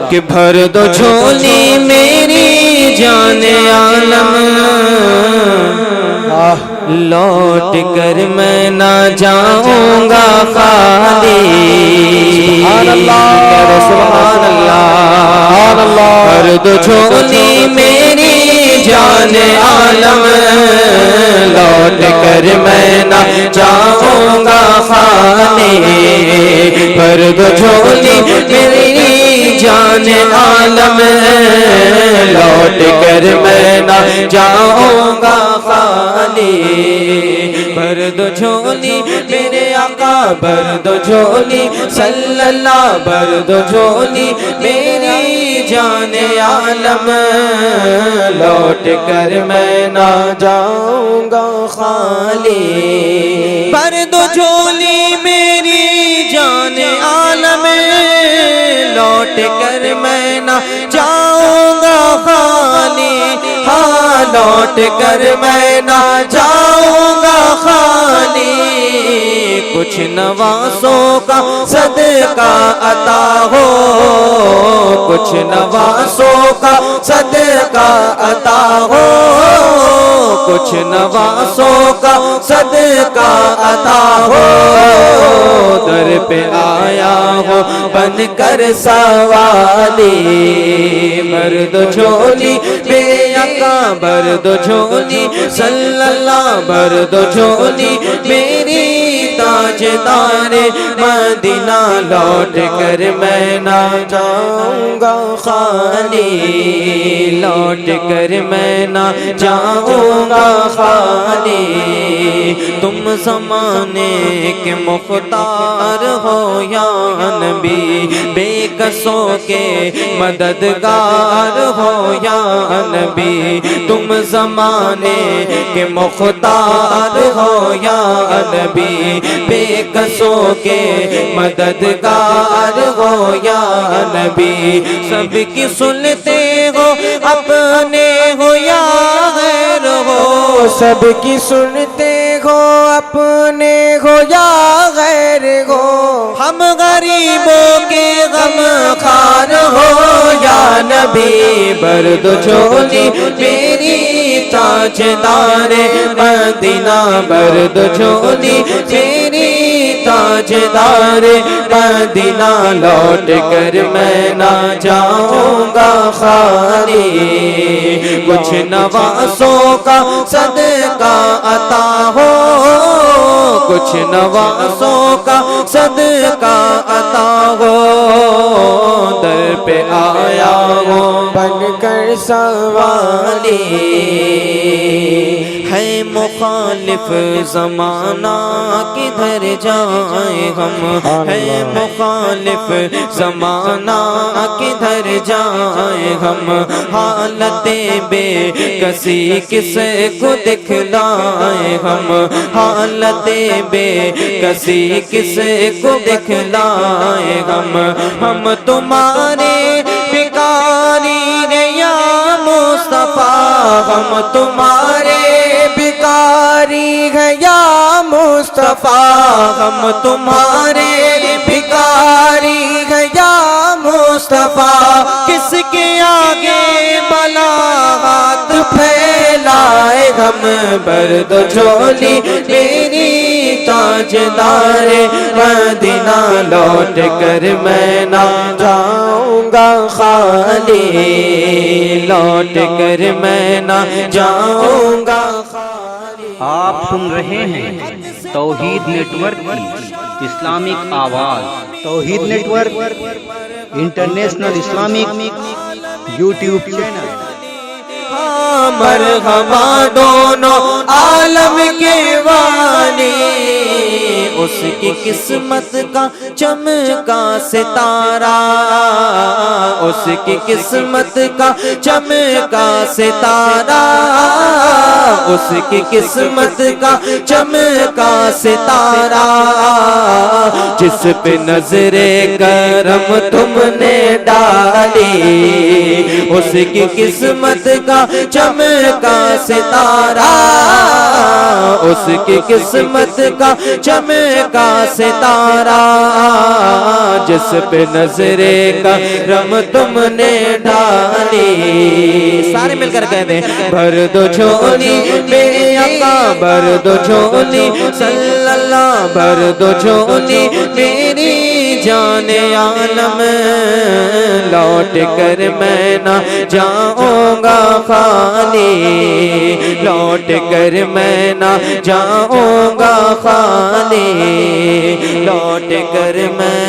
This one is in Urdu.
کہ بھر دو جھولی میری جان عالم، لوٹ کر میں نہ جاؤں گا خالی۔ سبحان اللہ، بھر دو جھولی میری جان عالم، لوٹ کر میں نہ جاؤں گا خالی۔ بھر دو جھولی میری جان عالم، لوٹ کر میں نہ جاؤں گا خالی۔ بھر دو جھولی میرے آقا، بھر دو جھولی صلی اللہ، بھر دو جھولی میری جان عالم، لوٹ کر میں نہ جاؤں گا خالی۔ بھر دو جھولی میری جان عالم، لوٹ کر میں نہ جاؤں گا خالی۔ ہاں لوٹ کر میں نہ جاؤں گا خالی۔ کچھ نوازوں کا صدقہ عطا ہو، کچھ نوازوں کا صدقہ عطا ہو، کچھ نوازوں کا صدقہ عطا ہو۔ در پہ آیا ہو بن کر سوالی، بھر دو جھولی میرے آقا، بھر دو جھولی صلی اللہ، بھر دو جھولی میری تاجدار مدینہ، لوٹ کر میں نہ جاؤں گا خالی، لوٹ کر میں نہ جاؤں گا خالی۔ تم زمانے کے مختار ہو یا نبی، بے کسوں کے مددگار ہو یا نبی، تم زمانے کے مختار ہو یا نبی، بے کسوں کے مددگار ہو یا نبی۔ سب کی سنتے ہو اپنے ہو یا غیر ہو، سب کی سنتے ہو اپنے ہو یا غیر ہو، ہم غریبوں کے غم خار ہو یا نبی۔ بھر دو جھولی میری تاجدار مدینہ، بھر دو جھولی میری تاجدار مدینہ، لوٹ کر میں نہ جاؤں گا خالی۔ کچھ نوازوں کا صدقہ عطا ہو، کچھ نوازوں کا صدقہ عطا ہو، در پہ آیا ہو بن کر سوالی۔ ہے مخالف زمانہ کدھر جائیں ہم، ہے مخالف زمانہ کدھر جائیں ہم، حالت بے کسی کس کو دکھلائیں ہم، حالت بے کسی کس کو دکھلائیں ہم تمہارے بھکاری ہیں یا مصطفیٰ، ہم تمہارے بھکاری ہیں یا مصطفیٰ، ہم تمہارے بھکاری ہیں یا مصطفیٰ، کس کے آگے بلا ہاتھ پھیلائے ہم، بھر دو جھولی میری تاجدار مدینہ، لوٹ کر میں نہ جاؤں گا خالی، لوٹ کر میں نہ جاؤں گا خالی۔ آپ سن رہے ہیں توحید نیٹ ورک کی اسلامک آواز، Tauheed network international Islamic YouTube channel. مرحبا دونوں عالم کے والی، اس کی قسمت کا چمکا ستارہ، اس کی قسمت کا چمکا ستارہ، اس کی قسمت کا چمکا ستارہ، جس پہ نظر کرم تم نے ڈال اس کی قسمت کا چمکا ستارہ، اس کی قسمت کا چمکا ستارہ، جس پہ نظر کرم تم نے ڈالی۔ سارے مل کر کہہ دیں، بھر دو جھولی میرے آقا، بھر دو جھولی صلی اللہ، بھر دو جھولی میری جان عالم، لوٹ کر میں نہ جاؤں گا خالی، لوٹ کر میں نہ جاؤں گا خالی، لوٹ کر میں